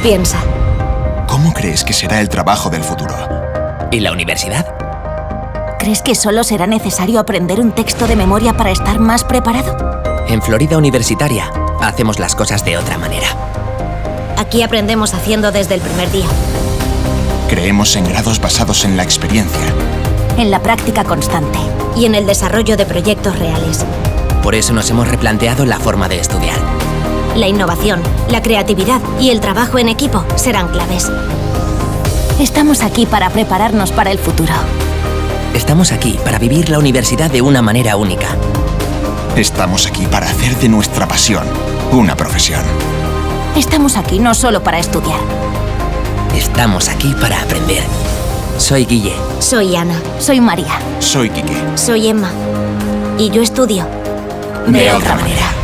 Piensa. ¿Cómo crees que será el trabajo del futuro? ¿Y la universidad? ¿Crees que solo será necesario aprender un texto de memoria para estar más preparado? En Florida Universitaria hacemos las cosas de otra manera. Aquí aprendemos haciendo desde el primer día. Creemos en grados basados en la experiencia. En la práctica constante. Y en el desarrollo de proyectos reales. Por eso nos hemos replanteado la forma de estudiar. La innovación, la creatividad y el trabajo en equipo serán claves. Estamos aquí para prepararnos para el futuro. Estamos aquí para vivir la universidad de una manera única. Estamos aquí para hacer de nuestra pasión una profesión. Estamos aquí no solo para estudiar. Estamos aquí para aprender. Soy Guille. Soy Ana. Soy María. Soy Quique. Soy Emma. Y yo estudio de otra manera.